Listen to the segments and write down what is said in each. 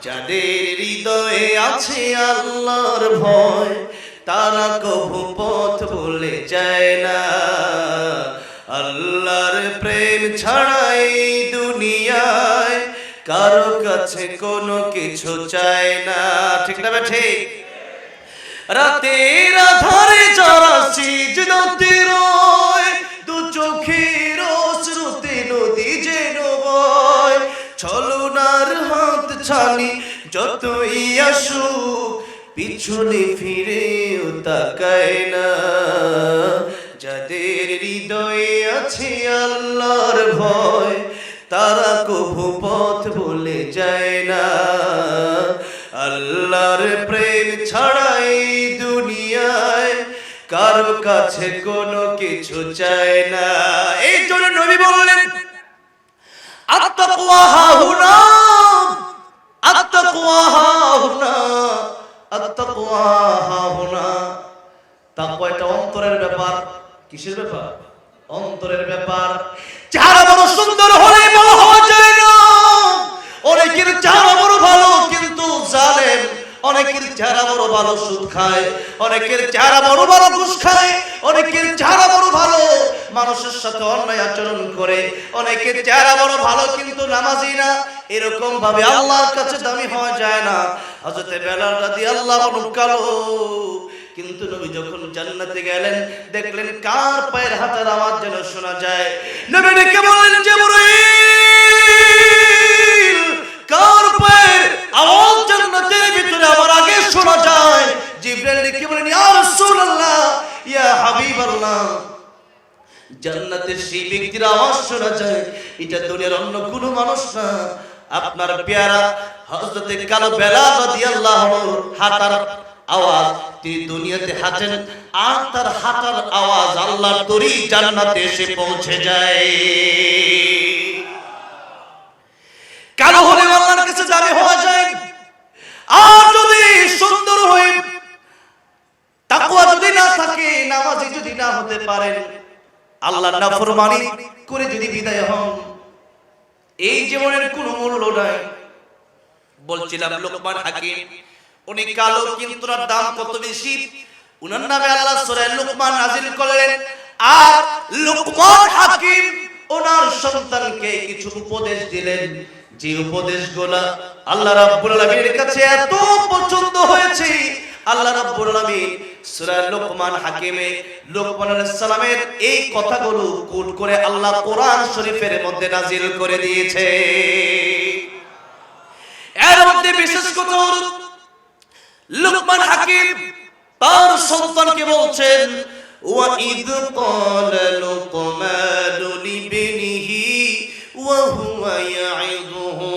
যাদের হৃদয়ে আছে আল্লাহর ভয়, তারা কভু পথ ভুলে যায় না। আল্লাহর প্রেম ছাড়াই দুনিয়ায় কারো কাছে কোনো কিছু চায় না। ঠিক না ঠিক? রাতের আধারে যারা সিজদাতে রয়, দু চোখের অশ্রুতে নদী যেন বয়। ছলনার হাত ছানি যতই আসুক, পিছনে ফিরেও তাকায় না। যাদের হৃদয়ে আছে আল্লাহর ভয়, তারা কভু পথ ভুলে যায় না। আল্লাহর প্রেম ছাড়াই দুনিয়ায় কারো কাছে কোনো কিছু চায় না। এই জন্য নবী বললেন, আত্তাকওয়া হাহুনা, আত্তাকওয়া হাহুনা, আত্তাকওয়া হাহুনা। তাকওয়া এটা অন্তরের ব্যাপার। কিসের ব্যাপার? অন্তরের ব্যাপার। চেহারা বড় সুন্দর হলে বড় হওয়া যায় না। অনেকের চেহারা বড় ভালো কিন্তু জালেম, অনেকের চেহারা বড় ভালো সুদ খায়, অনেকের চেহারা বড় ভালো ঘুষ খায়, অনেকের চেহারা বড় ভালো মানুষের সাথে অন্যায় আচরণ করে, অনেকের চেহারা বড় ভালো কিন্তু নামাজি না। এরকম ভাবে আল্লাহর কাছে দামি হওয়া যায় না। হযরত বেলাল রাদিয়াল্লাহু আনহু কালো, কিন্তু নবী যখন জান্নাতে গেলেন দেখলেন কার পায়ের হাঁটার আওয়াজ যেন শোনা যায়। নবী ডেকে বললেন, জিবরাইল, কার পায়ের আওয়াজ জান্নাতের ভিতরে আমার আগে শোনা যায়? জিবরাইল ডেকে বললেন, ইয়া রাসূলুল্লাহ, ইয়া হাবিবাল্লাহ, জান্নাতের সেই ব্যক্তির আওয়াজ শোনা যায়, এটা দুনিয়ার অন্য কোনো মানুষ না, আপনার পেয়ারা হযরতে কালো বেলাল রাদিয়াল্লাহু আনহু হাঁটার আওয়াজ। তিনি দুনিয়াতে হাঁটেন আর তার হাঁটার আওয়াজ আল্লাহর তরি জান্নাতে এসে পৌঁছে যায়। কালো হলে আল্লাহর কাছে দামি হওয়া যায়, আর যদি সুন্দর হয়ে তাকওয়া যদি না থাকে, নামাজি যদি না হতে পারেন, আল্লাহর নাফরমানি করে যদি বিদায় হন, এই জীবনের কোনো মূল্য নাই। বলছিলাম লোকমান হাকিম, উনি কালো কিন্তু তার দাম কত বেশি। উনার নামে আল্লাহ সূরা লোকমান নাযিল করলেন। আর লোকমান হাকিম ওনার সন্তানকে কিছু উপদেশ দিলেন, যে উপদেশগুলো আল্লাহ রাব্বুল আলামিনের কাছে এত পছন্দ হয়েছে। আল্লাহ রাব্বুল আলামিন সূরা লোকমান হাকিমে লোকমান আলাইহিস সালামের এই কথাগুলো কোট করে আল্লাহ কোরআন শরীফের মধ্যে নাযিল করে দিয়েছে। এর মধ্যে বিশেষ কথা হলো লোকমান হাকিম তার সন্তানকে বলছেন, ওয়া ইদ ক্বালা লুকমানু লিবনিহি ওয়া হুয়া ইয়াইদুহু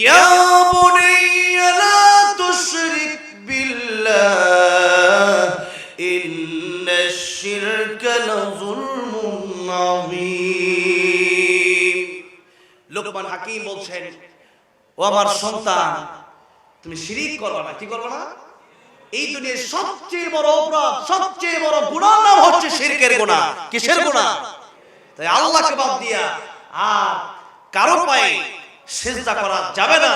ইয়া বুনাইয়া লা তুশরিক বিল্লাহ ইন্নাশ শিরকা লাযুলমুন আযীম। লোকমান হাকিম বলছেন, ও আমার সন্তান, তুমি শিরিক করবে না। কি করবে না? এই দুনিয়ার সবচেয়ে বড় অপরাধ, সবচেয়ে বড় গুনাহ নাম হচ্ছে শিরকের গুনাহ। কিসের গুনাহ? তাই আল্লাহকে বাদ দিয়া আর কারো পায়ে সিজদা করা যাবে না,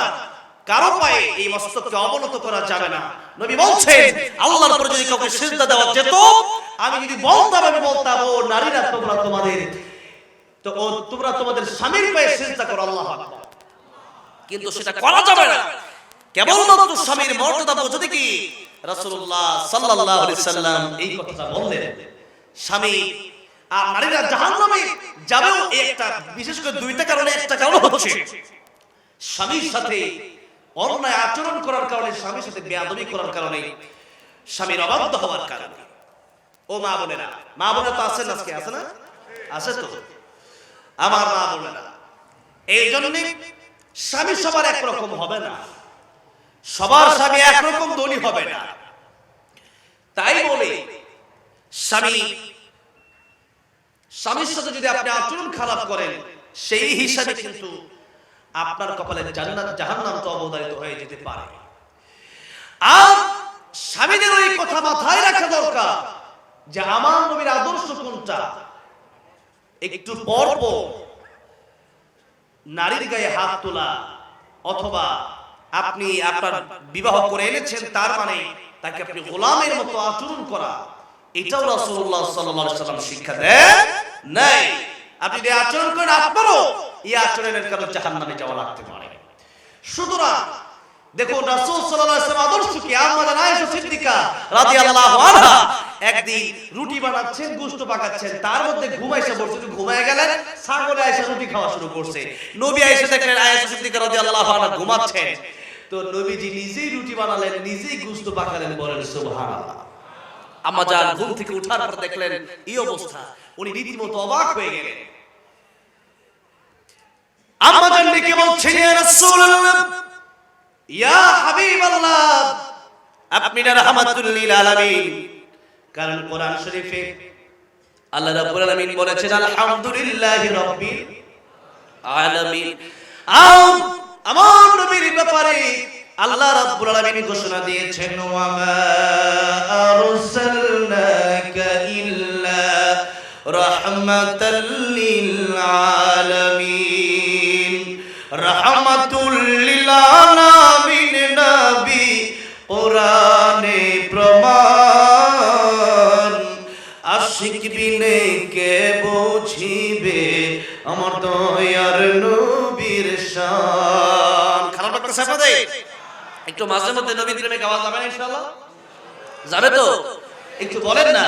কারো পায়ে এই মস্তককে অবনত করা যাবে না। নবী বলছেন, আল্লাহর উপরে যদি কাউকে সিজদা দেওয়া যেত, আমি যদি বলতাম, আমি বলতাম, ও নারীরা তোমরা তোমাদের স্বামীর পায়ে সিজদা করো, আল্লাহু আকবার। কিন্তু সেটা করা যাবে না। কেবলমাত্র স্বামীর মর্যাদা বোঝাতে কি রাসূলুল্লাহ সাল্লাল্লাহু আলাইহি সাল্লাম এই কথাটা বললেন। স্বামী আর নারীরা জাহান্নামে যাবেও একটা, বিশেষ করে দুইটা কারণে। একটা কারণ হচ্ছে স্বামীর সাথে অন্যায় আচরণ করার কারণে, স্বামীর সাথে বেয়াদবি করার কারণে, স্বামীর অবাধ্য হওয়ার কারণে। ও মা বোনেরা, মা বোনেরা তো আছেন, আজকে আছে না? আছে তো আমার মা বোনেরা। এই জন্য স্বামী সবার একরকম হবে না, সবার স্বামী একরকম ধনী হবে না। তাই বলে স্বামীর সাথে যদি আপনি আচরণ খারাপ করেন, সেই হিসাবে কিন্তু আপনার কপালে জান্নাত জাহান্নাম তো অবধারিত হয়ে যেতে পারে। আর স্বামীদের ওই কথা মাথায় রাখা দরকার যে আমার নবীর আদর্শ কোনটা। একটু পর পর নারীর গায়ে হাত তোলা অথবা আপনি আপনার বিবাহ করে এনেছেন, তার মানে তাকে আপনি গোলামের মতো আচরণ করা, এটাও রাসূলুল্লাহ সাল্লাল্লাহু আলাইহি ওয়াসাল্লাম শিক্ষা দেন নাই। আপনি যে আচরণ করেন, আপনারও এই আচরণের কারণে জাহান্নামে যাওয়া লাগতে পারে। সুতরাং দেখুন রাসূল সাল্লাল্লাহু আলাইহি ওয়াসাল্লাম আদর্শ কি। আম্মা আয়েশা সিদ্দিকা রাদিয়াল্লাহু আনহা একদিন রুটি বানাচ্ছেন, গোশত পাকাচ্ছেন, তার মধ্যে ঘুম এসে পড়ছে, ঘুমায় গেলেন, ছাগলে আয়েশা রুটি খাওয়া শুরু করছে। নবী আয়েশা দেখলেন আয়েশা সিদ্দিকা রাদিয়াল্লাহু আনহা ঘুমাচ্ছেন, তো নবীজি নিজেই রুটি বানালেন, নিজেই গোশত পাকালেন, বলেন সুবহানাল্লাহ। আম্মা জান ঘুম থেকে ওঠার পর দেখলেন এই অবস্থা, উনি রীতিমতো অবাক হয়ে গেলেন। আম্মা জান ডেকে বলছেন, ইয়া রাসূলুল্লাহ, ইয়া হাবিবাল্লাহ, আপনি না রাহমাতুল লিল আলামিন। কারণ কোরআন শরীফে আল্লাহ রাব্বুল আলামিন বলেছেন আলহামদুলিল্লাহি রাব্বিল আলামিন। আমার নবীর ব্যাপারে আল্লাহ রাব্বুল আলামিন ঘোষণা দিয়েছেন, ওয়া মা আরসালনাকা ইল্লা রাহমাতাল লিল আলামিন। রাহমাতুল লিল আলামিন নবী কোরআনে প্রমাণ, আশিক বিনে কে বুঝিবে আমার দয়ার নবীর শান। খারাপ লাগতেছে আপনাদের? একটু মাঝে মধ্যে নবীর প্রেমে গাওয়া যাবে না ইনশাআল্লাহ? যাবে তো? একটু বলেন না,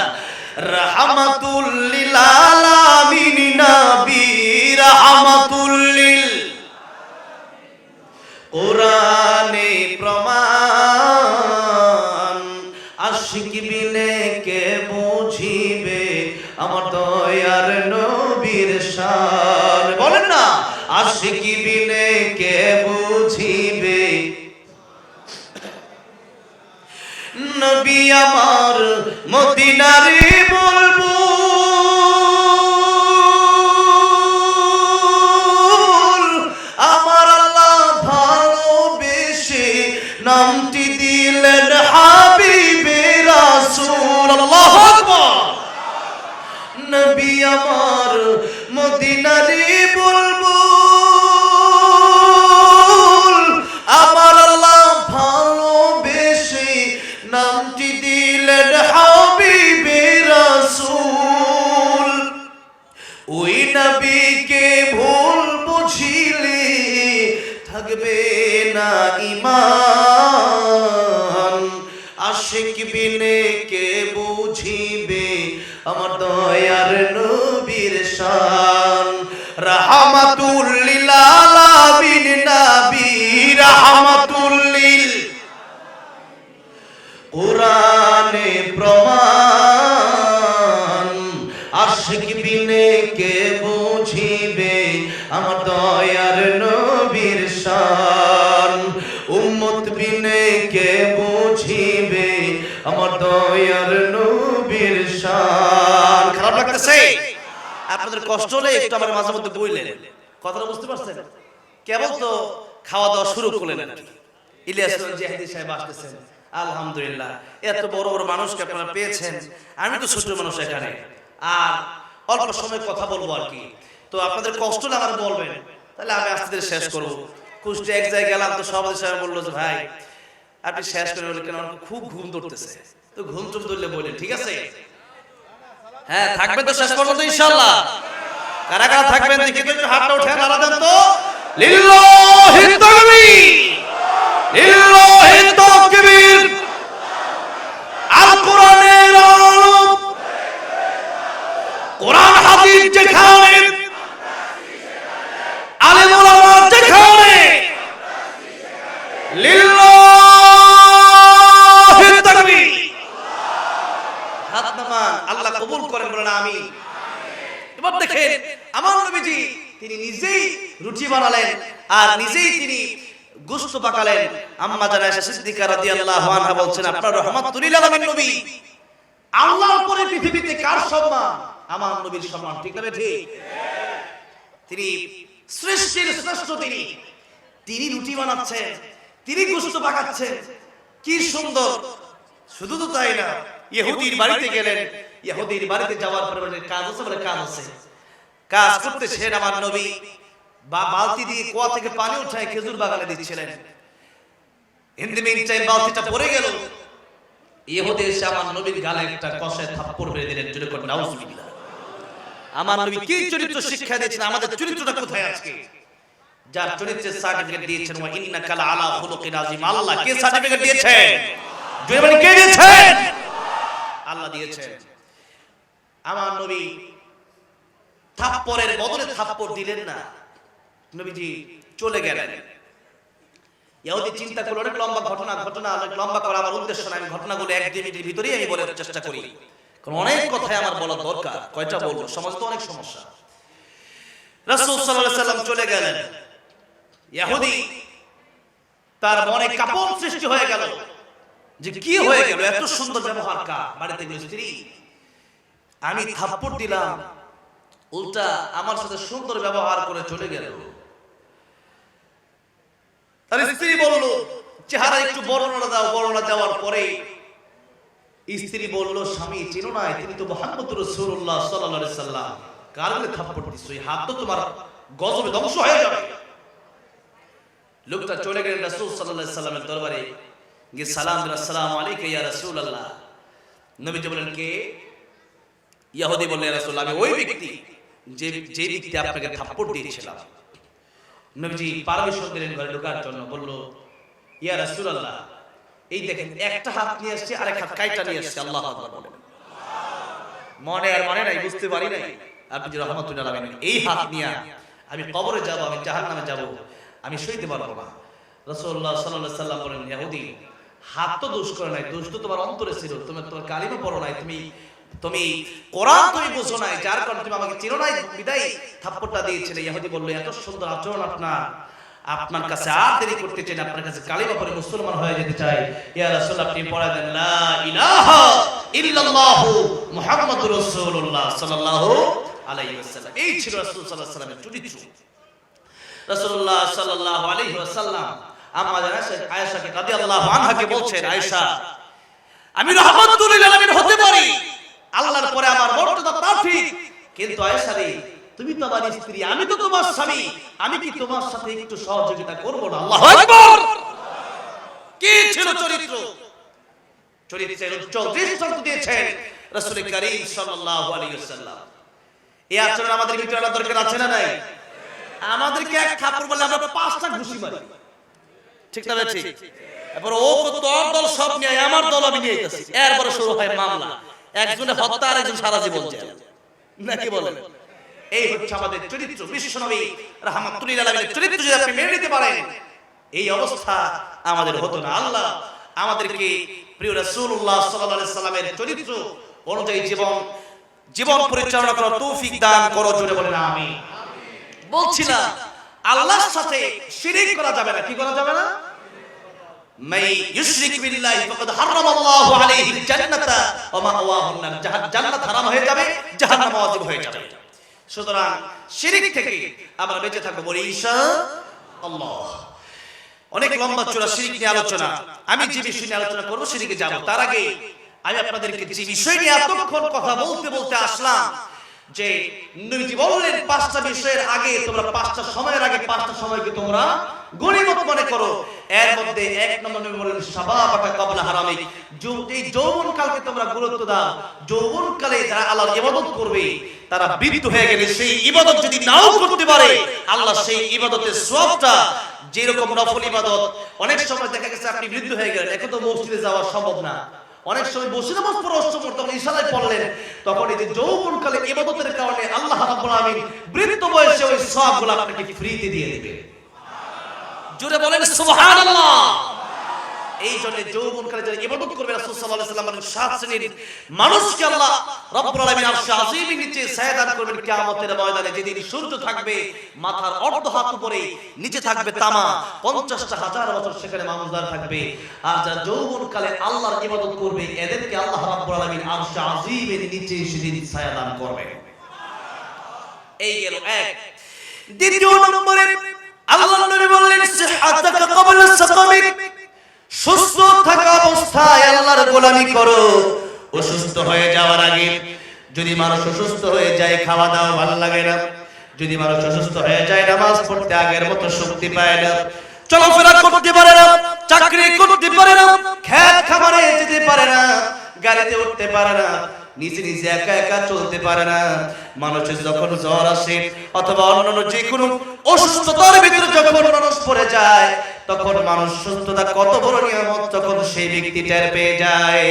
রাহমাতুল লিল আলামিন নবী, রাহমাতুল লিল কোরআনে প্রমাণ, আশিক বিনে কে বুঝিবে আমার দয়ার নবীর শান। বলেন না, আশিক বিনে কে বুঝিবে নবী আমার মদিনারে বলবো, আমার আল্লাহ ভালোবেসে নামটি দিলেন হাবিবে রাসূল। আল্লাহু আকবার। নবী আমার মদিনারে বলবো, আমার আল্লাহ ভালোবেসে নামটি দিলেন হাবিবে রাসূল। ওই নবীকে ভুল বুঝিলে থাকবে না ঈমান, আশিক বিনে কে বুঝিবে আমার দয়ার নবীর শান। রাহমাতুল লিল আলামিন নবী, রাহমাতুল লিল কোরআনে প্রমাণ, আশিক বিনে কে বুঝিবে আমার দয়ার নবীর শান। উম্মত বিনে কে বুঝিবে আমার দয়ার নবীর শান। খারাপ লাগতেছে? আপনাদের কষ্ট হলে একটু আমার মাঝে মধ্যে বইলেন, কথাটা বুঝতে পারছেন? কেবল তো খাওয়া দাওয়া শুরু করলেন আর কি। ইলিয়াস জাহিদি সাহেব আসতেছেন, আলহামদুলিল্লাহ। এত বড় বড় মানুষকে আপনারা পেয়েছেন, আমি তো ছোট মানুষ এখানে, আর অল্প সময় কথা বলবো আর কি। তো আপনাদের কষ্ট না আমার বলবেন, তাহলে আমি আস্তে ধীরে শেষ করবো। কুষ্টিয়া এক জায়গায় গেলাম, তো সভাপতি সাহেব বললো যে ভাই আপনি শেষ করে বলে, কেন আমার খুব ঘুম ধরতেছে। তো ঘুম চুম ধরলে বললেন, ঠিক আছে, হ্যাঁ থাকবেন তো শেষ পর্যন্ত ইনশাআল্লাহ? কারা কারা থাকবেন দেখি তো একটু হাতটা উঠে নাড়া দেন তো। লিল্লাহি তাকবীর, লিল্লাহি তাকবীর। আল কোরআনের আলো, কোরআন হাদিস যেখানে, আলেম ওলামা যেখানে, লিল্লাহি তাকবীর। হাত নামান, আল্লাহ কবুল করেন, বলেন আমিন। এবার দেখেন আমার নবীজি তিনি নিজেই রুটি বানালেন আর নিজেই তিনি গোশত পাকালেন। আম্মা জান আয়েশা সিদ্দিকা রাদিয়াল্লাহু আনহা বলছেন, আপনার রাহমাতুল লিল আলামিন নবী। আল্লাহর পরে পৃথিবীতে কার সম্মান? আমার নবীর সম্মান, ঠিক না ঠিক? তিনি সৃষ্টির শ্রেষ্ঠ, তিনি রুটি বানাচ্ছেন, তিনি গোশত পাকাচ্ছেন, কি সুন্দর। শুধু তো তাই না, ইহুদির বাড়িতে গেলেন, ইহুদির বাড়িতে যাওয়ার পরে বলেন কাজ আছে, বলে কাজ আছে। কাজ করতেছেন আমার নবী, বা বালতি দিয়ে কুয়া থেকে পানি উঠায় খেজুর বাগানে দিচ্ছিলেন। ইন দ্য মিন টাইম বালতিটা পড়ে গেল, ইহুদি এসে আমার নবীর গালে একটা কষায় থাপ্পড় মেরে দিলেন। জোরে করে নাউজুবিল্লাহ। আমার নবী কি চরিত্র শিক্ষা দিয়েছেন, আমাদের চরিত্রটা কোথায় আজকে? যার চরিত্রের সার্টিফিকেট দিয়েছেন ওয়া ইন্নাকা আলা খুলুকিন আযীম, আল্লাহ কে সার্টিফিকেট দিয়েছেন? জোরে বলেন কে দিয়েছেন? আল্লাহ দিয়েছেন। আমার নবী থাপ্পড়ের বদলে থাপ্পড় দিলেন না, নবীজি চলে গেলেন। ইহুদি চিন্তা করলো অনেক লম্বা ঘটনা অনেক লম্বা করা আমার উদ্দেশ্য না, আমি ঘটনাগুলো 1-2 মিনিটের ভিতরেই আমি বলার চেষ্টা করি, কারণ অনেক কথাই আমার বলা দরকার। কয়টা বলবো, সমাজ তো অনেক সমস্যা। রাসূল সাল্লাল্লাহু আলাইহি সাল্লাম চলে গেলেন। ইহুদি তার মনে কাঁপন সৃষ্টি হয়ে গেল যে কি হয়ে গেল, এত সুন্দর ব্যবহার কার বাড়িতে গেল স্ত্রী, আমি থাপ্পড় দিলাম, উল্টা আমার সাথে সুন্দর ব্যবহার করে চলে গেল। তার স্ত্রী বলল, চেহারা একটু বর্ণনা দাও। বর্ণনা দেওয়ার পরে স্ত্রী বলল, স্বামী চিনো না, তিনি তো মুহাম্মদুর রাসূলুল্লাহ সাল্লাল্লাহু আলাইহি সাল্লাম। কার গালে থাপ্পড় দিছো, এই হাত তো তোমার গজবে ধ্বংস হয়ে যাবে। লোকটা চলে গেলেন রাসূল সাল্লাল্লাহু আলাইহি সাল্লামের দরবারে, গিয়ে সালাম দিলেন, আসসালামু আলাইকা ইয়া রাসূলুল্লাহ। নবীজি বলেন, কে? ইহুদি বললেন, ইয়া রাসূলুল্লাহ, আমি ওই ব্যক্তি যে ব্যক্তি আপনাকে থাপ্পড় দিয়েছিলাম। নবীজি পারমিশন দিলেন ঘরে ঢোকার জন্য। বলল, ইয়া রাসূলুল্লাহ, এই দেখেন একটা হাত নিয়ে আসছে, আরেক হাত কাইটা নিয়ে আসছে। আল্লাহু আকবার বলেন। মনে আর মনে নাই, বুঝতে পারি নাই। আপনি যে রহমাতুল্লাহ আলাইহি, এই হাত নিয়ে আমি কবরে যাব, আমি জাহান্নামে যাব, আমি সইতে পারবো না। রাসূলুল্লাহ সাল্লাল্লাহু আলাইহি সাল্লাম বলেন, ইহুদি, হাত তো দোষ করে নাই, দোষ তো তোমার অন্তরে ছিল, তোমার কালিমা পড়ো নাই, তুমি কোরআন তুমি বুঝো নাই, যার কারণে তুমি আমাকে চিনো নাই, বিদায় থাপ্পড়টা দিয়েছিলে। ইহুদি বলল, এত সুন্দর আচরণ আপনার কাছে আর দেরি করতে চাই না, আপনার কাছে কালিমা পড়ে মুসলমান হয়ে যেতে চাই। ইয়া রাসূল, আপনি পড়া দেন লা ইলাহা ইল্লাল্লাহু মুহাম্মাদুর রাসূলুল্লাহ সাল্লাল্লাহু আলাইহি ওয়াসাল্লাম। এই ছিল রাসূল সাল্লাল্লাহু আলাইহি ওয়াসাল্লামের চরিত্র। রাসূলুল্লাহ সাল্লাল্লাহু আলাইহি ওয়াসাল্লাম আম্মা আয়েশাকে রাদিয়াল্লাহু আনহাকে বলছেন, আয়েশা, আমি রাহমাতুল লিল আলামিন হতে পারি, আল্লাহর পরে আমার মর্যাদা তার ঠিক, কিন্তু আয়েশা রে, তুমি তো আমার স্ত্রী, আমি তো তোমার স্বামী, আমি কি তোমার সাথে একটু সহযোগিতা করব না? আল্লাহু আকবার। কি ছিল চরিত্র, চরিত্রের উজ্জ্বল দৃষ্টান্ত দিয়েছেন রাসূল করিম সাল্লাল্লাহু আলাইহি ওয়াসাল্লাম। এই আচরণ আমাদের ভিতরে আনা দরকার আছে না নাই? আমাদেরকে এক থাপ্পড় বললে আমরা 5টা ঘুষি মারি, ঠিক না? ঠিক। এরপর ও তোর দল সব নিয়ে আমার দল আমি নিয়ে যাচ্ছি, এরপরে শুরু হয় মামলা, একজনের হত্যা আর একজন সারা জীবন জেল, নাকি বলেন? এই হচ্ছে আমাদের চরিত্র। বিশ্বনবী রাহমাতুল্লিল আলামিনের চরিত্র যদি আপনি মেনে নিতে পারেন, এই অবস্থা আমাদের হতো না। আল্লাহ আমাদেরকে প্রিয় রাসূলুল্লাহ সাল্লাল্লাহু আলাইহি সাল্লামের চরিত্র অনুযায়ী জীবন পরিচালনা করার তৌফিক দান করো। জোরে বলেন আমিন। বলছিলাম, আল্লাহর সাথে শিরক করা যাবে না। কি করা যাবে না? মাই ইউশরিক বিল্লাহি ফাকাদ হারামাল্লাহু আলাইহিল জান্নাতা ওয়া মাওয়াহুন নার। জান্নাত হারাম হয়ে যাবে, জাহান্নাম ওয়াজিব হয়ে যাবে। সুতরাং শিরক থেকে আমরা বেঁচে থাকবো, বলি ইনশাআল্লাহ। অনেক লম্বা চূড়া শিরক নিয়ে আলোচনা, আমি যে বিষয় নিয়ে আলোচনা করব শিরকে যাব, তার আগে আমি আপনাদেরকে যে বিষয় নিয়ে এতক্ষণ কথা বলতে আসলাম, যে নবীজি বললেন 5টা বিষয়ের আগে তোমরা 5টা সময়ের আগে 5টা সময়কে তোমরা গনিমত মনে করো। এর মধ্যে 1 নম্বর নবী বলেন, শাবাবাকা ক্বাবলা হারামিক, এই যৌবন কালকে তোমরা গুরুত্ব দাও। যৌবন কালে যারা আল্লাহর ইবাদত করবে, তারা বৃদ্ধ হয়ে গেলে সেই ইবাদত যদি নাও করতে পারে, আল্লাহ সেই ইবাদতের সওয়াবটা, যেরকম নফল ইবাদত, অনেক সময় দেখা গেছে আপনি বৃদ্ধ হয়ে গেলেন, এখন তো মসজিদে যাওয়া সম্ভব না, অনেক সময় বসে নামাজ পড়া অসম্ভব, তখন ইশারায় পড়লেন, তখন এই যে যৌবনকালে ইবাদতের কারণে আল্লাহ রাব্বুল আলামিন বৃদ্ধ বয়সে ওই সওয়াবগুলো আপনাকে ফ্রিতে দিয়ে দিবে। জোরে বলেন সুবহানাল্লাহ। এই জন্য যৌবনকালে যারা ইবাদত করবে, রাসূল সাল্লাল্লাহু আলাইহি ওয়াসাল্লাম বলেন 7 শ্রেণীর মানুষকে আল্লাহ রাব্বুল আলামিন আরশে আযীমের নিচে সায়াদান করবেন কিয়ামতের ময়দানে, যেদিন সূর্য থাকবে মাথার অর্ধ হাত উপরে, নিচে থাকবে তামা, 50টা হাজার বছর সেখানে মানুষদার থাকবে। আর যারা যৌবনকালে আল্লাহর ইবাদত করবে, এদেরকে আল্লাহ রাব্বুল আলামিন আরশে আযীমের নিচে সেদিন সায়াদান করবে। এই গেল এক। দ্বিতীয় নম্বরে আল্লাহর নবী বললেন, সিহহাতাকা ক্বাবলা সাকামিক, সুস্থ থাকা অবস্থায় আল্লাহর গোলামি করো। অসুস্থ হয়ে যাওয়ার আগে যদি মানুষ অসুস্থ হয়ে যায়, খাওয়া দাওয়া ভালো লাগে না, যদি মানুষ অসুস্থ হয়ে যায়, নামাজ পড়তে আগের মতো শক্তি পায় না, চলাফেরা করতে পারে না, চাকরি করতে পারে না, নিজে নিজে একা একা চলতে পারে না। মানুষের যখন জ্বর আসে অথবা অন্যান্য যে কোনো অসুস্থতার ভিতরে যখন মানুষ পড়ে যায়, তখন মানুষ সুস্থতা কত বড় নিয়ামত তখন সেই ব্যক্তি টের পেয়ে যায়।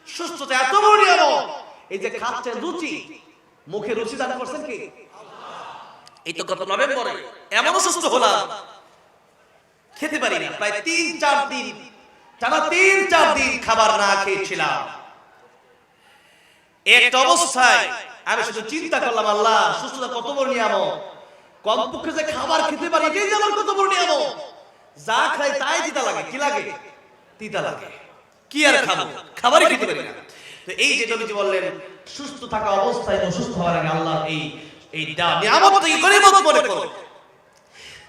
সুস্থতা এত বড় নিয়ামত। এই যে খাচ্ছেন রুচি, মুখে রুচি দান করছেন কি এই তো গত নভেম্বরে এমন অসুস্থ হলাম, খেতে পারি না, প্রায় 3-4 দিন টানা 3-4 দিন খাবার না খেয়েছিলাম। একটা অবস্থায় আমি শুধু চিন্তা করলাম, আল্লাহ সুস্থতা কত বড় নিয়ামত, কমপক্ষে যে খাবার খেতে পারি এটাই যে আমার কত বড় নিয়ামত। যা খাই তাই তিতা লাগে, কি লাগে? তিতা লাগে। কি আর খাবো, খাবারই খেতে পারি না। তো এই যে নবীজি বললেন সুস্থ থাকা অবস্থায় অসুস্থ হওয়ার আগে আল্লাহ এই নিয়ামত থেকে গনিমত মনে করো।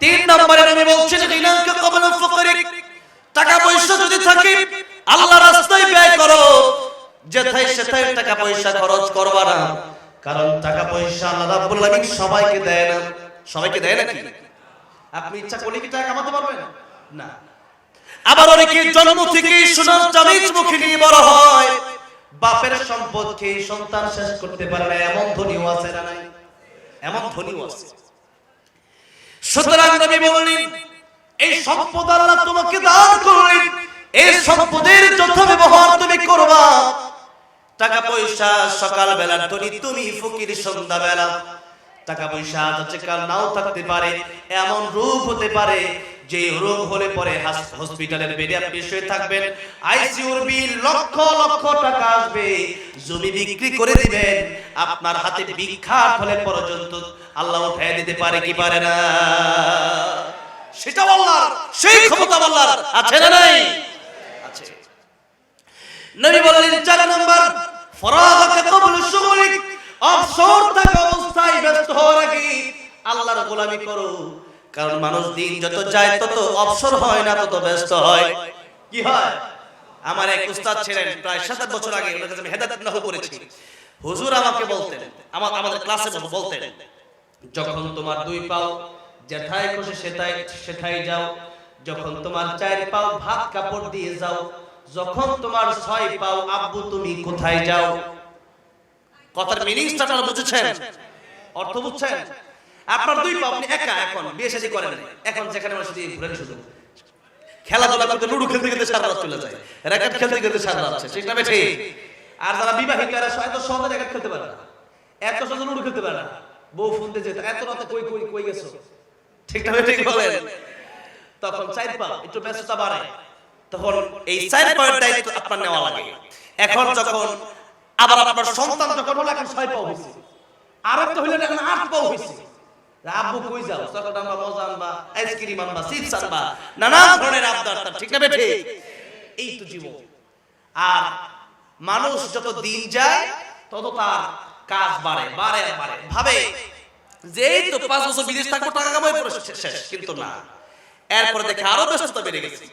3 নম্বরে নবী বলছেন গিনাকা ক্বাবলা ফাকরিক, টাকা পয়সা যদি থাকে আল্লাহর রাস্তায় ব্যয় করো, যেথায় সেথায় টাকা পয়সা খরচ করবা না। কারণ টাকা পয়সা আল্লাহ রাব্বুল আলামিন সবাইকে দেয় না। সবাইকে দেয় নাকি? আপনি ইচ্ছা করলে কি টাকা কামাতে পারবেন না? আবার অনেকে জন্ম থেকে সোনার চাবিচ মুখে নিয়ে বড় হয়, বাপের সম্পদ খেয়ে সন্তান শেষ করতে পারে না, এমন ধনীও আছে না নাই? এমন ধনীও আছে। সুতরাং নবী বললেন এই সম্পদ আল্লাহ তোমাকে দান করলেন, এই সম্পদের যথা ব্যবহার তুমি করবা। টাকা পয়সা সকাল বেলার ধনী তুমি, ফকির সন্ধ্যা বেলা। টাকা পয়সা আছে কাল নাও থাকতে পারে, এমন রোগ হতে পারে যে রোগ হলে পরে হসপিটালের বেডে আপনি শুয়ে থাকবেন, আইসিইউর বিল লক্ষ লক্ষ টাকা আসবে, জমি বিক্রি করে দিবেন, আপনার হাতে ভিক্ষাট হলে পর্যন্ত আল্লাহ উঠায় দিতে পারে কি পারে না? সেটা আল্লাহর, সেই ক্ষমতা আল্লাহর আছে না নাই? আছে। নবী বললেন 4 নাম্বার ফরাগাকা ক্বাবলা শুগুলিক, অবসর থাকা অবস্থায় ব্যস্ত হওয়ার আগে আল্লাহর গোলামি করো। কারণ মানুষ দিন যত যায় তত অবসর হয় না, তত ব্যস্ত হয়। কি হয়? আমার এক উস্তাদ ছিলেন প্রায় 7 বছর আগে, ওনার কাছে আমি হেদায়েত নাহু করেছি। হুজুর আমাকে বলতেন, আমাদের ক্লাসে বলতেন, যখন তোমার 2 পাও যেথায় খুশি সেথায় যাও, যখন তোমার 4 পাও ভাত কাপড় দিয়ে যাও, যখন তোমার 6 পাও আব্বু তুমি কোথায় যাও। কথার মিনিংটা আপনারা বুঝেছেন? অর্থ বুঝছেন? আপনার 2 পাও, আপনি একা, এখন বিয়ে শাদী করেন না, এখন যেখানে বসে দিয়ে ঘুরেন, শুধু খেলাধুলা করতে, লুডু খেলতে খেলতে সারা রাত চলে যায়, র‍্যাকেট খেলতে খেলতে সারা রাত শেষ, ঠিক না বেঠি? আর যারা বিবাহিত এরা এত সহজে র‍্যাকেট খেলতে পারে না, এত সহজে লুডু খেলতে পারে না, বউ ফোন দিয়ে যেত, এত রাতে কই গেছো, ঠিক না বেঠি বলেন? তখন 4 পাও একটু ব্যস্ততা বাড়ে, তখন এই 4 পাওয়ের দায়িত্ব আপনার নেওয়া লাগে। এখন যখন আবার আপনার সন্তান যখন হলো, এখন 6 পাও হইছে, আর একটা হইলো এখন 8 পাও হইছে, আব্বু কই যাও, চকলেট আনবা, মজা আনবা, আইসক্রিম আনবা, চিপস আনবা, নানা ধরনের আবদার, ঠিক না বেঠি? এই তো জীবন। আর মানুষ যত দিন যায় তত তার কাজ বাড়ে বাড়ে বাড়ে, ভাবে যে এই তো 5 বছর বিদেশ থাকবো, টাকা কামাই করে শেষ, কিন্তু না, এরপর দেখে আরো ব্যস্ততা বেড়ে গেছে।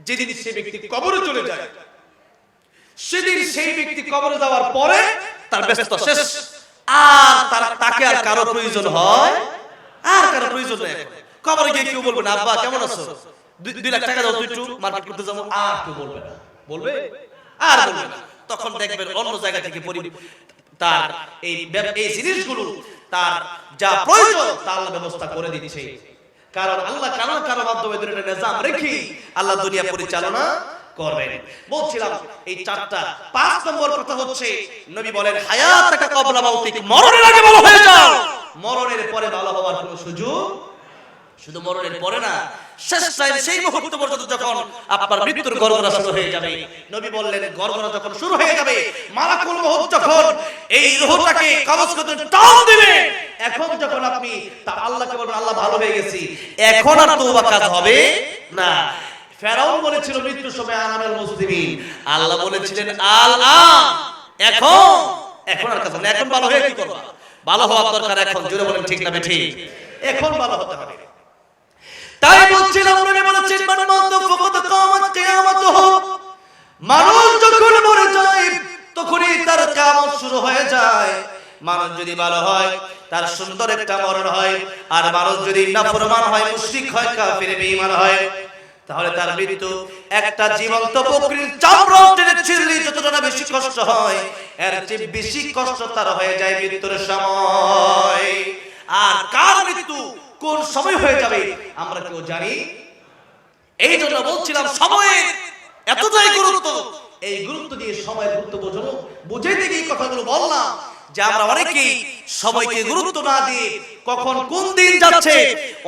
যেদিন সেই ব্যক্তি কবরে চলে যায়, সেদিন সেই ব্যক্তি কবরে যাওয়ার পরে তার ব্যস্ততা শেষ, আর তাকে আর কারো প্রয়োজন হয়, আর কারো প্রয়োজন নেই। কবরে গিয়ে কেউ বলবে না আব্বা কেমন আছো, 2 লাখ টাকা দাও তো একটু মার্কেট করতে যাবো, আর কেউ বলবে না, বলবে? আর বলবে না। তখন দেখবেন অন্য জায়গা থেকে তার এই জিনিসগুলো, তার যা প্রয়োজন তা আল্লাহ ব্যবস্থা করে দিচ্ছে। কারণ আল্লাহ কারো মাধ্যমে দুনিয়ার নিজাম রেখে আল্লাহ দুনিয়া পরিচালনা করবেন। বলছিলাম এই 4টা। 5 নম্বর কথা হচ্ছে নবী বলেন হায়াতাকা ক্বাবলা মাউতিক, মরণের আগে ভালো হয়ে যাও। মরণের পরে ভালো হওয়ার কোনো সুযোগ, শুধু মরণের পরে না, শেষ টাইম সেই মুহূর্ত পর্যন্ত যখন আপনার মৃত্যুর গর্গনা শুরু হয়ে যাবে, নবী বললেন গর্গনা যখন শুরু হয়ে যাবে, মালাকুল মউত যখন এই রূহটাকে কবজ করতে টান দিবে, এখন যখন আপনি তা আল্লাহকে বলবেন আল্লাহ ভালো হয়ে গেছি, এখন আর তওবা কাজ হবে না। ফেরাউন বলেছিল মৃত্যুর সময় আনামেল মুসলিমিন, আল্লাহ বলেছিলেন এখন আর কাজ হবে না, এখন ভালো হয়ে কি করবা? ভালো হওয়ার দরকার এখন, জোরে বলেন ঠিক না বেঠিক? এখন ভালো হতে হবে। তাই বলছিলাম নবী বলেছেন মান মাউত ফাকাদ কামাত কিয়ামাতুহু, মানুষ যখন মরে যায় তখনই তার কিয়ামত শুরু হয়ে যায়। মানুষ যদি ভালো হয় তার সুন্দর একটা মরণ হয়, আর মানুষ যদি নাফরমান হয়, মুশরিক হয়, কাফির বেঈমান হয়, তাহলে তার মৃত্যু একটা জীবন্ত বকরির চামড়া টেনে ছিঁড়লে যতটা না বেশি কষ্ট হয়, এর চেয়ে বেশি কষ্ট তার হয়ে যায় মৃত্যুর সময়। আর কার মৃত্যু কোন সময় হয়ে যাবে আমরা কেউ জানি। এই জন্য বলছিলাম সময়ের এতটাই গুরুত্ব, এই গুরুত্ব দিয়ে সময়ের গুরুত্ব বোঝানো, বুঝাইতে গিয়ে কথাগুলো বললাম যে আমরা অনেকেই সময়কে গুরুত্ব না দিয়ে কখন কোন দিন যাচ্ছে,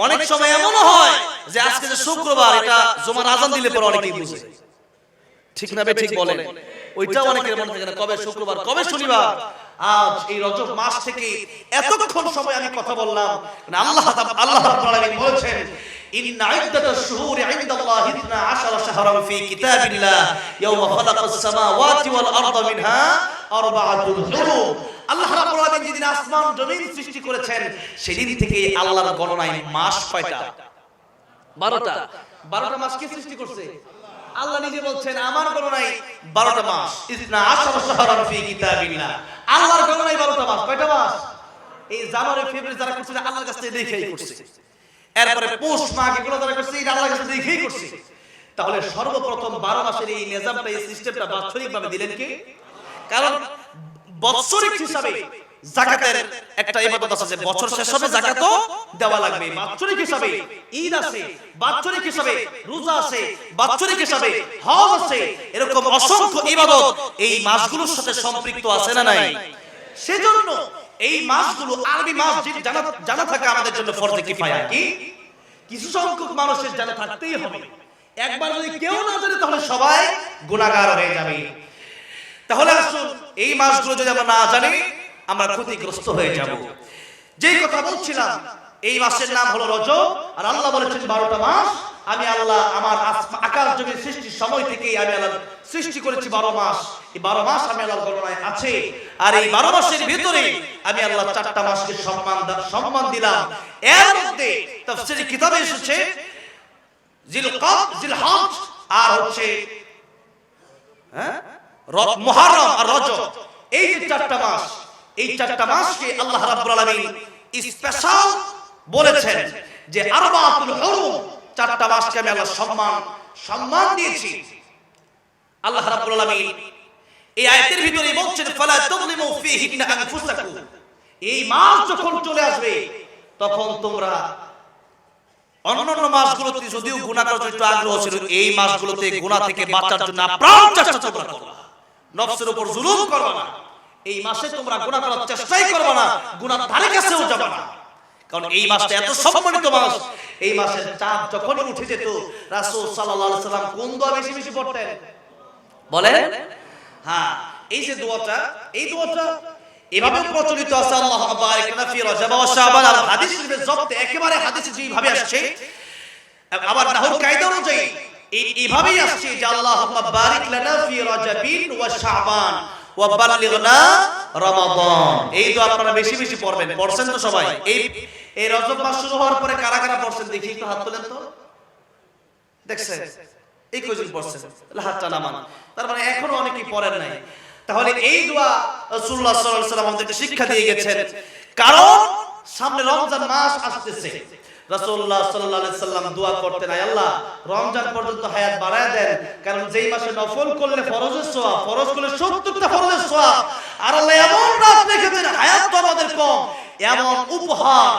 অনেক সময় এমন হয় যে আজকে যে শুক্রবার, এটা জুমার আজান দিলে পরে অনেকেই বুঝে, ঠিক না? ঠিক বলেন, ওইটা অনেকের মনে থাকে না, কবে শুক্রবার কবে শনিবার। আজ এই রজব মাস থেকে এতক্ষণ সময় আমি কথা বললাম, আল্লাহ রাব্বুল আলামিন বলেছেন ইন্না ইদ্দাতাশ শুহুরি ইনদাল্লাহি 12 শাহরান ফি কিতাবিল্লাহ ইয়াওমা খালাকাস সামাওয়াতি ওয়াল আরদা মিনহা আরবাআতুল হুরুম। আল্লাহ রাব্বুল আলামিন যেদিন আসমান জমিন সৃষ্টি করেছেন সেদিন থেকে আল্লাহর গণনায় মাস কয়টা? 12টা। 12টা মাস কে সৃষ্টি করছে? আল্লাহ নিজে বলছেন আমার গণনায় 12টা মাস। ইসনা আশারা শাহরান ফি কিতাবিল্লাহ, আল্লাহর গণনায় 12টা মাস। কয়টা মাস? এই জানুয়ারি ফেব্রুয়ারি যারা করছে আল্লাহর কাছে দেখেই করছে, এরপরে পৌষ মাঘ এগুলো যারা করছে এটা আল্লাহর কাছে দেখেই করছে। তাহলে সর্বপ্রথম 12 মাসের এই নিজামটা, এই সিস্টেমটা বাৎসরিকভাবে দিলেন কে? কারণ বাৎসরিক হিসাবে যাকাতের একটা ইবাদত আছে, বছর শেষ হবে যাকাতও দেওয়া লাগবে। বাৎসরিক হিসাবে ঈদ আছে, বাৎসরিক হিসাবে রোজা আছে, বাৎসরিক হিসাবে হজ আছে, এরকম অসংখ্য ইবাদত এই মাসগুলোর সাথে সম্পৃক্ত আছে না নাই? সেজন্য এই মাসগুলো আরবি মাস জানা থাকা আমাদের জন্য ফরজে কিফায়া। কি কিছু সংখ্যক মানুষের জানা থাকতেই হবে, একবার যদি কেউ না জানে তাহলে সবাই গুনাহগার হয়ে যাবে। তাহলে আসুন এই মাসগুলো যদি আমরা না জানি আমরা ক্ষতিগ্রস্ত হয়ে যাব। যেই কথা বলছিলাম, এই মাসের নাম হলো রজব, আর আল্লাহ বলেছেন 12টা মাস। আমি আল্লাহ আমার আকাশ জমির সৃষ্টির সময় থেকেই আমি আল্লাহ সৃষ্টি করেছি 12 মাস। এই 12 মাস আমি আল্লাহর গণনায় আছে, আর এই 12 মাসের ভিতরে আমি আল্লাহ 4টা মাসকে সম্মান দিলাম। এর মধ্যে তাফসীরের কিতাবে এসেছে জিলহজ আর হচ্ছে মুহররম আর রজব, এই যে 4টা মাস, এই 4টা মাসকে আল্লাহ রাব্বুল আলামিন স্পেশাল বলেছেন যে আরবাআতুল হুরুম, 4টা মাসকে আমি আল্লাহ সম্মান দিয়েছি। আল্লাহ রাব্বুল আলামিন এই আয়াতের ভিতরে বলছেন ফালা তুযলিমু ফীহিন্না আনফুসাকুম, এই মাস যখন চলে আসবে তখন তোমরা অন্যান্য মাসগুলোতে যদিও গুনাহ করার একটু আগ্রহ ছিল, এই মাসগুলোতে গুনাহ থেকে বাঁচার জন্য প্রাণ চেষ্টা তোমরা করবা, নফসের উপর জুলুম করবা না। এই মাসে তোমরা গুনাহ করার চেষ্টাই করবা না, গুনাহর ধারে কাছেও যাবে না, কারণ এই মাসটা এত সম্মানিত মাস। এই মাসের চাঁদ যখন উঠে যেত রাসূল সাল্লাল্লাহু আলাইহি সাল্লাম কোন দোয়া বেশি বেশি পড়তেন বলেন? হ্যাঁ, এই যে দোয়াটা, এই দোয়াটা এভাবে প্রচলিত আছে, আল্লাহুম্মা বারিক লানা ফি রজব ওয়া শাবান। আর হাদিস শরীফের জব্তে একেবারে হাদিসে যেভাবে আসছে, আবার নাহুল কায়দা অনুযায়ী এইভাবেই আসছে যে আল্লাহুম্মা বারিক লানা ফি রজবিন ওয়া শাবান ওয়া বাল্লিগনা রমাদান। এই দোয়া আপনারা বেশি বেশি পড়বেন। পড়ছেন তো সবাই? এই রজব মাস শুরু হওয়ার পরে কারা কারা পড়ছেন দেখি একটু হাত তোলেন তো। দেখছেন এই কয়জন পড়ছেন? হাতটা নামান। তার মানে এখনো অনেকেই পড়েন নাই। তাহলে এই দোয়া রাসূলুল্লাহ সাল্লাল্লাহু আলাইহি ওয়াসাল্লাম আমাদেরকে শিক্ষা দিয়ে গেছেন, কারণ সামনে রমজান মাস আসতেছে। রাসূলুল্লাহ সাল্লাল্লাহু আলাইহি ওয়াসাল্লাম দোয়া করতেন, আয় আল্লাহ রমজান পর্যন্ত হায়াত বাড়ায় দেন, কারণ যেই মাসে নফল করলে ফরজের সওয়াব, ফরজ করলে 70টা ফরজের সওয়াব, আর আল্লাহ এমন রাত রেখেছেন হায়াত তো আমাদের কম, এমন উপহার,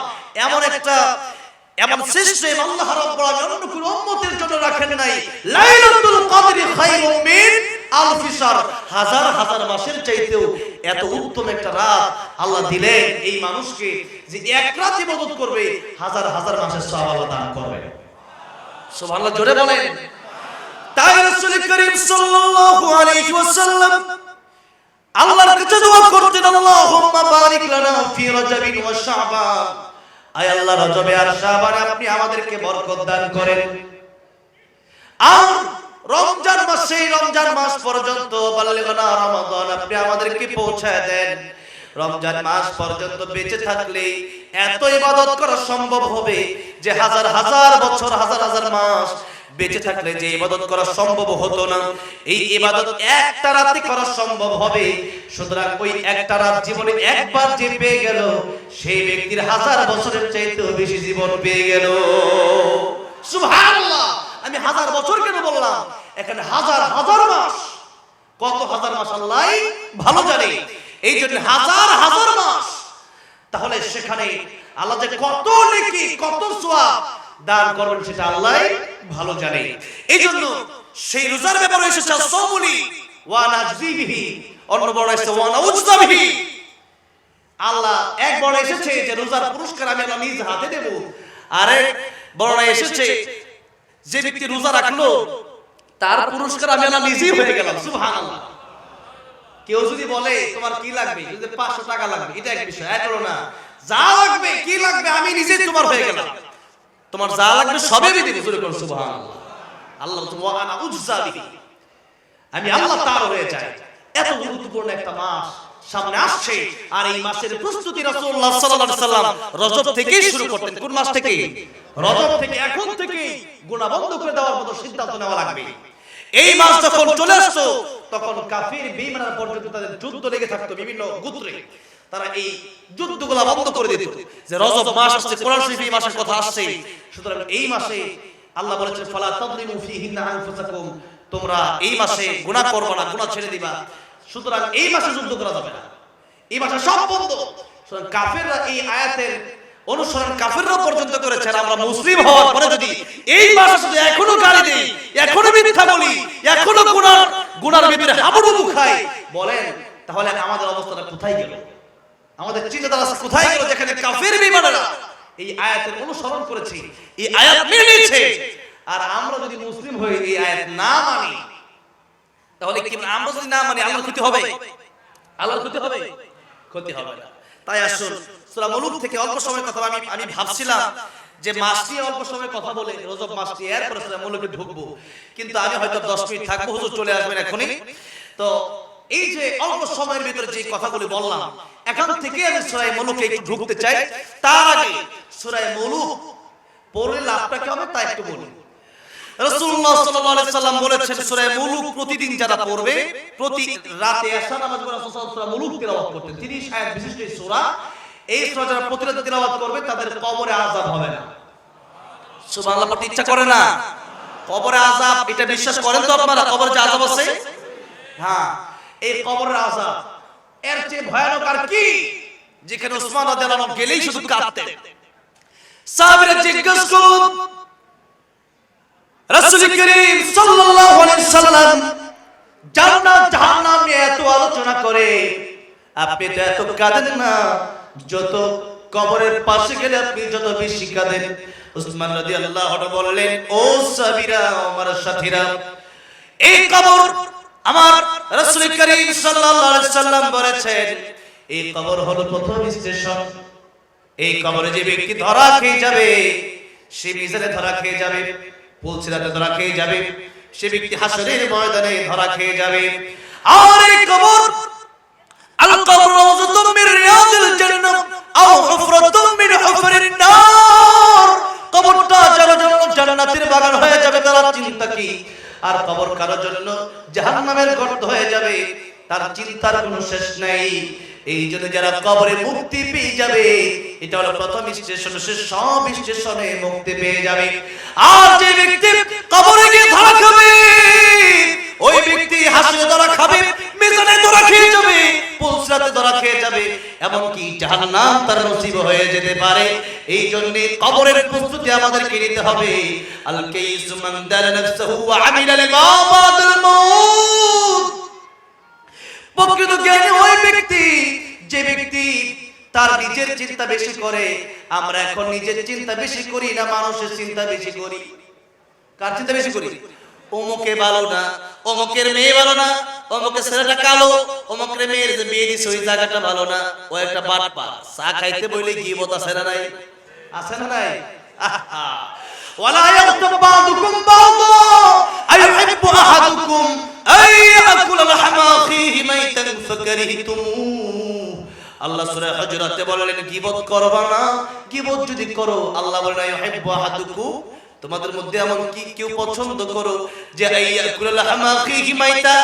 এমন সিস্টেম আল্লাহ রাব্বুল আলামিন অন্য কোন উম্মতের জন্য রাখেন নাই। লাইলাতুল কদরি খায়রুম মিন আলফি শাহর, হাজার হাজার মাসের চাইতেও এত উত্তম একটা রাত আল্লাহ দিলেন এই মানুষকে, যে এক রাত ইবাদত করবে হাজার হাজার মাসের সওয়াব আল্লাহ দান করবে। সুবহানাল্লাহ, জোরে বলেন। তাই রাসূল করিম সাল্লাল্লাহু আলাইহি ওয়াসাল্লাম আল্লাহর কাছে দোয়া করতেন, আল্লাহুম্মা বারিক লানা ফি রজবিন ওয়া শাবান, আয় আল্লাহ রজবে আর শাবানে আপনি আমাদেরকে বরকত দান করেন। আর রমজান মাসে, রমজান মাস পর্যন্ত বাল্লিগনা রমাদান, আপনি আমাদেরকে পৌঁছায় দেন। রমজান মাস পর্যন্ত বেঁচে থাকলে এত ইবাদত করা সম্ভব হবে যে হাজার হাজার বছর, হাজার হাজার মাস বেঁচে থাকলে যে ইবাদত করা সম্ভব হতো না, এই ইবাদত একটা রাতে করা সম্ভব হবে। সুতরাং ওই একটা রাত জীবনে একবার যে পেয়ে গেল, সেই ব্যক্তির হাজার বছরের চাইতেও বেশি জীবন পেয়ে গেল। সুবহানাল্লাহ। আমি 1000 বছর কেন বললাম? এখানে হাজার হাজার মাস, কত হাজার মাস আল্লাহ ভালো জানে। এই জন্য হাজার হাজার মাস, তাহলে সেখানে আল্লাহ যে কত নেকি কত সওয়াব দান করবেন সেটা আল্লাহ ভালো জানে। এই জন্য সেই রোজার ব্যাপারে এসেছে সাওমুলি ওয়া নাজবিহি, অন্য বর্ণনা এসেছে ওয়া নাউজবিহি। আল্লাহ এক বর্ণনা এসেছে যে রোজার পুরস্কার আমি আল্লাহ নিজ হাতে দেব, আর এক বর্ণনা এসেছে যে ব্যক্তি রোজা রাখলো তার পুরস্কার আমি আল্লাহ নিজেই হয়ে গেলাম। সুবহানাল্লাহ। কেউ যদি বলে তোমার কি লাগবে, যদি 500 টাকা লাগবে, এটা এক বিষয়, এক হলো না, যা লাগবে কি লাগবে আমি নিজেই তোমার হয়ে গেলাম, তোমার যা লাগবে সবই আমি দেব। সুবহানাল্লাহ। আল্লাহ তো ওয়া আনা উজজাবিহি, আমি আল্লাহ তার হয়ে যাই। এত গুরুত্বপূর্ণ একটা মাস সামনে আসছে, আর এই মাসের প্রস্তুতি রাসূলুল্লাহ সাল্লাল্লাহু আলাইহি সাল্লাম রজব থেকেই শুরু করতেন। কোন মাস থেকে? রজব থেকে। এখন থেকে গুনাহ বন্ধ করে দেওয়ার মতো সিদ্ধান্ত নেওয়া লাগবে। এই মাস যখন চলে আসতো তখন কাফির বেঈমানরা পর্যন্ত তাদের যুদ্ধ লেগে থাকতো বিভিন্ন গোত্রে, তারা এই যুদ্ধগুলো বন্ধ করে দিত যে রজব মাস আসছে, কোরআন শরীফে এই মাসের কথা আসছে। সুতরাং এই মাসে আল্লাহ বলেছেন ফালা তাযলিমু ফীহিন্না আনফুসাকুম, তোমরা এই মাসে গুনাহ করবে না, গুনাহ ছেড়ে দিবা। সুতরাং এই মাসে যুদ্ধ করা যাবে না, এই মাসে সব বন্ধ। সুতরাং কাফেররা এই আয়াতের অনুসরণ কাফেররা পর্যন্ত করেছে। আমরা মুসলিম হওয়ার পরে যদি এই মাসে শুধু এখনো গালি দেই, এখনো মিথ্যা বলি, এখনো গুনার ভিতরে হাবুডুবু খাই, বলেন তাহলে আমাদের অবস্থাটা কোথায় গেল? আমাদের চিন্তাধারা কোথায় গেল? যেখানে কাফের বেঈমানরা এই আয়াতের অনুসরণ করেছে, এই আয়াত মেনে নিয়েছে, আর আমরা যদি মুসলিম হয়ে এই আয়াত না মানি, তাহলে কি আমরা যদি না মানি আল্লাহর ক্ষতি হবে? আল্লাহর ক্ষতি হবে? ক্ষতি হবে না। তাই আসুন সূরা মুলুক থেকে অল্প সময় কথা আমি ভাবছিলাম যে মাসটি অল্প সময় কথা বলে রজব মাসটি এরপর সূরা মুলুকে ঢুকবো, কিন্তু আমি হয়তো 10 মিনিট থাকবো, হুজুর চলে আসবেন এখনই। তো এই যে অল্প সময়ের ভিতরে যে কথাগুলো বললাম, এখন থেকে আমি সূরা মুলুকে একটু ঢুকতে চাই। তার আগে সূরা মুলুক পড়লে লাভটা কি হবে তা একটু বলি। রাসূলুল্লাহ সাল্লাল্লাহু আলাইহি সাল্লাম বলেছেন সূরা মুলুক প্রতিদিন যারা পড়বে, প্রতি রাতে এশা নামাজ পড়ে রাসূল সূরা মুলুক তেলাওয়াত করতেন। 30 আয়াত বিশিষ্ট এই সূরা, এই সূরা যারা প্রতি রাতে তেলাওয়াত করবে তাদের কবরে আযাব হবে না। সুবহানাল্লাহ। পড়তে ইচ্ছা করে না? কবরে আযাব, এটা বিশ্বাস করেন তো আপনারা? কবরে যে আযাব আছে, হ্যাঁ, এই কবরের আযাব এর চেয়ে ভয়ানক আর কি? যেখানে উসমান রাদিয়াল্লাহু আনহু গেলেই শুধু কাঁদতেন। সাহাবীরা জিজ্ঞাসা করলেন রাসূল করিম সাল্লাল্লাহু আলাইহি সাল্লাম জান্নাত জাহান্নাম নিয়ে এত আলোচনা করে, আপনি তো এত কাঁদেন না, যত কবরের পাশে গেলে আপনি যত বেশি কাঁদেন। উসমান রাদিয়াল্লাহু আনহু বললেন, ও সাহাবীরা, আমার সাথীরা, এই কবর আমার রাসূল করিম সাল্লাল্লাহু আলাইহি সাল্লাম বলেছেন এই কবর হলো প্রথম স্টেশন। এই কবরে যে ব্যক্তি ধরা খেয়ে যাবে, সে মিজানে ধরা খেয়ে যাবে, পুলসিরাতে ধরা খেয়ে যাবে, সে ব্যক্তি হাসরের ময়দানে ধরা খেয়ে যাবে। আর এই কবর আল কবর রাওযাতুম মির রিয়াদিল জান্নাহ আও হুফরাতুম মিন হুফরিন নার, কবরটা যার জন্য জান্নাতের বাগান হয়ে যাবে তার চিন্তা কি? আর কবর কারোর জন্য জাহান্নামের গর্ত হয়ে যাবে, তার চিন্তার কোনো শেষ নাই। এই জন্য যারা কবরে মুক্তি পেয়ে যাবে, এটা হলো প্রথম স্টেশন, সে সব স্টেশনে মুক্তি পেয়ে যাবে। আর যে ব্যক্তি কবরে গিয়ে ধরা খাবে, ওই ব্যক্তি হাসরে ধরা খাবে, মিজানে ধরা খেয়ে যাবে, পুলসিরাতে ধরা খেয়ে যাবে, এমনকি জাহান্নাম তার নসিব হয়ে যেতে পারে। এই জন্য কবরের প্রস্তুতি আমাদেরকে নিতে হবে। আল কাইসু মান দারা নাফসুহু ওয়া আমিলা লিমা বাদাল মাউত, প্রকৃত জ্ঞানী ওই ব্যক্তি যে ব্যক্তি তার নিজের চিন্তা বেশি করে। আমরা এখন নিজের চিন্তা বেশি করি না, মানুষের চিন্তা বেশি করি। কার চিন্তা বেশি করি? অমুকে ভালো না, অমুকের মেয়ে ভালো না, অমুকের ছেলেটা কালো, অমুকের মেয়ের যে বিয়ে দিছে ওই জায়গাটা ভালো না, ও একটা বাটপার, চা খাইতে বইলে গীবত আছে না নাই? আছে না নাই? ওয়ালা ইয়াগতাব বা'দুকুম বা'দা আইয়ুহিব্বু আহাদুকুম আইয়াকুলা লাহমা আখিহি মাইতান ফাকারিহতুমুহ। আল্লাহ সূরা হুজুরাতে বলেন গীবত করবা না, গীবত যদি করো আল্লাহ বলেন আইয়ুহিব্বু আহাদুকুম, তোমাদের মধ্যে এমন কি কেউ পছন্দ করো যে আইয়াকুলা লাহমা আখিহি মাইতা,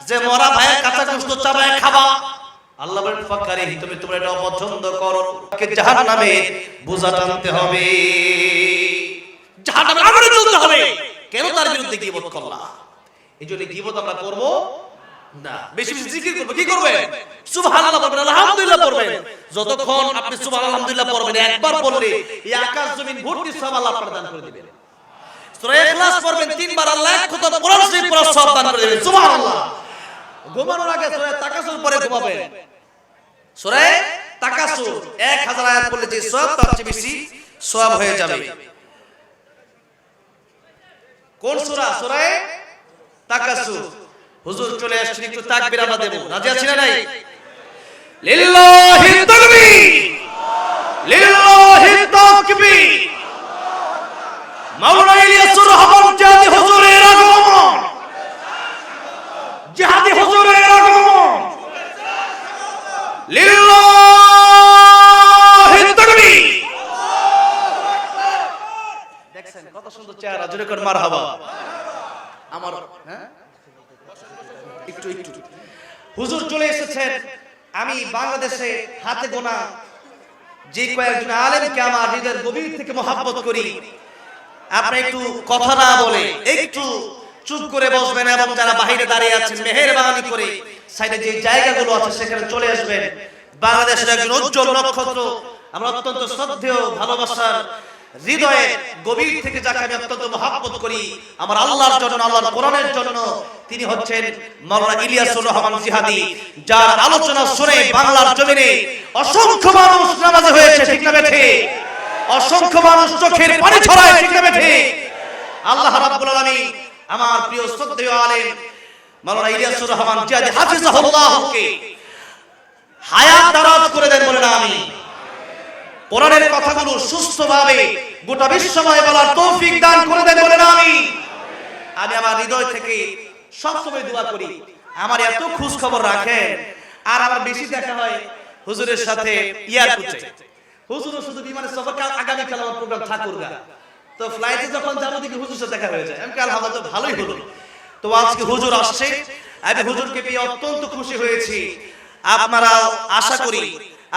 যে মরা ভাইয়ের কাঁচা গোশত চাবায় খাবা? আল্লাহ বলেন ফাকারিহতুম, তোমরা এটা পছন্দ করো। কে জাহান্নামে বোঝা টানতে হবে, জাহান্নামের আগুনে জ্বলতে হবে। কেন তার বিরুদ্ধে গীবত করলা? এই জন্য গীবত আমরা করব না, বেশি বেশি জিকির করব। কি করবেন? সুবহানাল্লাহ বলবেন, আলহামদুলিল্লাহ পড়বেন। যতক্ষণ আপনি সুবহানাল্লাহ আলহামদুলিল্লাহ পড়বেন, একবার পড়লে এই আকাশ জমিন ভর্তি সওয়াব আল্লাহ প্রদান করে দিবেন। সূরা ইখলাস পড়বেন 3 বার, আল্লাহ এক খতম কোরআন শরীফ পড়ার সওয়াব দান করে দিবেন। সুবহানাল্লাহ। ঘুমানোর আগে সূরা তাকাসুর পড়ে ঘুমাবেন। সূরা তাকাসুর 1000 আয়াত পড়লে যে সওয়াব, তার চেয়ে বেশি সওয়াব হয়ে যাবে। কোন সূরা? সূরা তাকাসুর। হুজুর চলে আসছেন, একটু তাকবীর আমরা দেব। রাজি আছেন না নাই? লিল্লাহি তাকবীর, লিল্লাহি তাকবীর। মাওলানা ইলিয়াসুর রহমান জিহাদি হুজুরের আগমন, জিহাদি হুজুরের আগমন। লিল্লাহি তাকবীর। দেখছেন কত সুন্দর চেহারা, জোরে করে মারহাবা। আমার হ্যাঁ একটু হুজুর চলে এসেছেন। আমি বাংলাদেশে হাতে গোনা যে কয়েকজন আলেমকে আমার হৃদয়ের গভীর থেকে মহব্বত করি, আপনি একটু কথা না বলে একটু চুপ করে বসবেন এবং যারা বাইরে দাঁড়িয়ে আছেন মেহেরবানি করে সাইডে যে জায়গাগুলো আছে সেখানে চলে আসবেন। বাংলাদেশের একজন উজ্জ্বল নক্ষত্র, আমরা অত্যন্ত শ্রদ্ধেয় ভালোবাসার হৃদয়ে গভীর থেকে যাকে আমি অত্যন্ত মহব্বত করি আমার আল্লাহর জন্য, আল্লাহর কোরআনের জন্য, তিনি হচ্ছেন মাওলানা ইলিয়াসুর রহমান জিহাদি, যার আলোচনা শুনে বাংলার জমিনে অসংখ্য মানুষ নামাজি হয়েছে, ঠিক না বেঠে? অসংখ্য মানুষ চোখের পানি ছড়ায়, ঠিক না বেঠে? আল্লাহ রাব্বুল আলামিন আমার প্রিয় শ্রদ্ধেয় আলেম মাওলানা ইলিয়াসুর রহমান জিহাদি হাফিজাহুল্লাহকে হায়াত দারাজ করে দেন, বলেন আমিন। কোরআনের কথাগুলো সুস্থভাবে গোটা বিশ্বময় বলার তৌফিক দান করে দেন, বলেন আমিন। আমি আমার হৃদয় থেকে সবসময় দোয়া করি, আমার এত খোঁজ খবর রাখেন। আর আমার বেশি দেখা হয় হুজুরের সাথে এয়ারপোর্টে। হুজুরও শুধু বিমানে সফর, আগামীকাল আমার প্রোগ্রাম ঠাকুরগা, তো ফ্লাইটে যখন যাবো দেখি হুজুর সাথে দেখা হয়ে যায়। আমি কাল আমার তো ভালোই হলো। তো আজকে হুজুর আসছে, আমি হুজুরকে পেয়ে অত্যন্ত খুশি হয়েছি। আপনারা আশা করি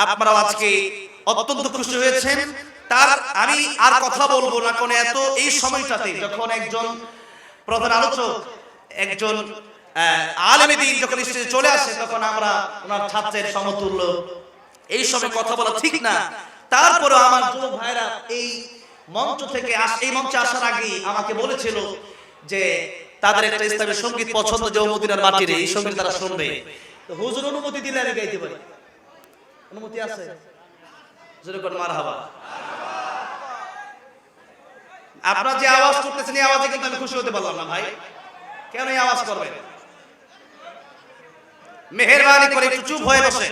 আপনারাও আজকে অত্যন্ত খুশি হয়েছেন। তার আমি আর কথা বলবো না, কারণ এত এই সময়টাতে যখন একজন প্রধান আলোচক, একজন আলেমে দ্বীন যখন স্টেজে চলে আসে, তখন আমরা ওনার ছাত্রের সমতুল্য, এই সময় কথা বলা ঠিক না। তারপরে আমার যুবক ভাইরা এই মঞ্চ থেকে এই মঞ্চে আসার আগে আমাকে বলেছিল যে তাদের একটা ইসলামী সঙ্গীত পছন্দ, যে মদিনার মাটির এই সঙ্গীত তারা শুনবে। তো হুজুর অনুমতি দিলে আমি গাইতে পারি। অনুমতি আছে? জোরে করে মারহাবা। আপনারা যে আওয়াজ করতেছেন এই আওয়াজে কিন্তু আমি খুশি হতে পারলাম না ভাই। কেন এই আওয়াজ করবেন? মেহেরবানি করে একটু চুপ হয়ে বসে।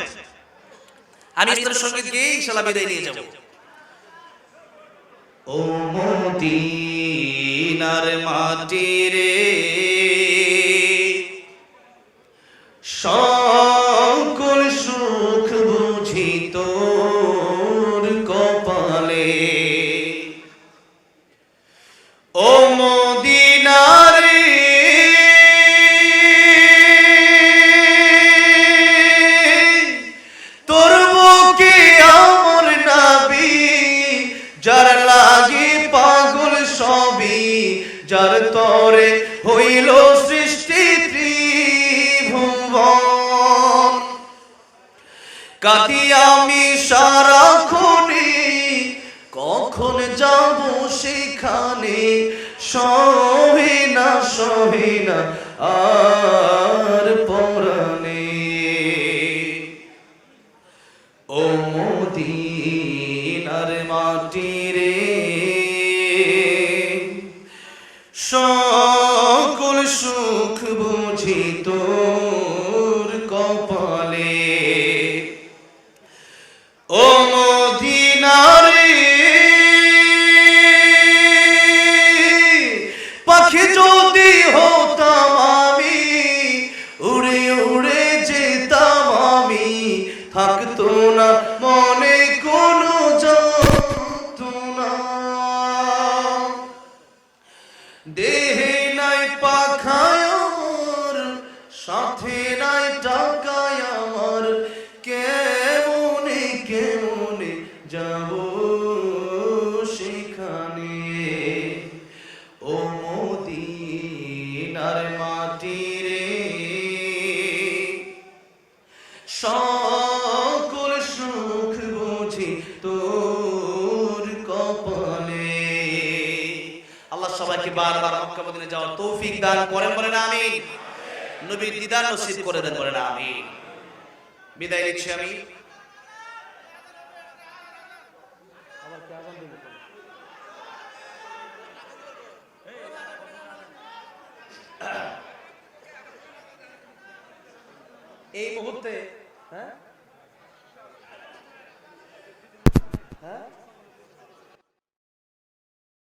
আমি ইসলামের সঙ্গীত গিয়ে ইনশাআল্লাহ বিদায় নিয়ে যাব। ও মদিনার মাটি রে, সকল সুখ বুঝি তোর কপালে। ও মদিনার তোর বুকে আমার নবী, যার লাগি পাগল সবই, যার তরে হইল সৃষ্টি ত্রিভুবন। কাঁদি আমি সারাক্ষণে, কখন যাব সেখানে, সহে না আর পরাণে। ও মদিনার মাটি রে, সকল সুখ বুঝি তোর কপালে। ও মদিনার পাখি যদি হতাম আমি, উড়ে উড়ে যেতাম আমি, থাকতো না মনে কোনো যন্ত্রণা। দেহে নাই পাখায় আমার মদিনার মাটি রে, সকল সুখ বুঝি তোর কপালে। আল্লাহ সবাইকে বারবার মক্কা মদিনা যাওয়ার তৌফিক দান করেন, বলেন আমিন। নবীর দিদার নসিব করে দেন, বলেন আমিন। বিদায় নিচ্ছি আমি। এই মুহূর্তে হ্যাঁ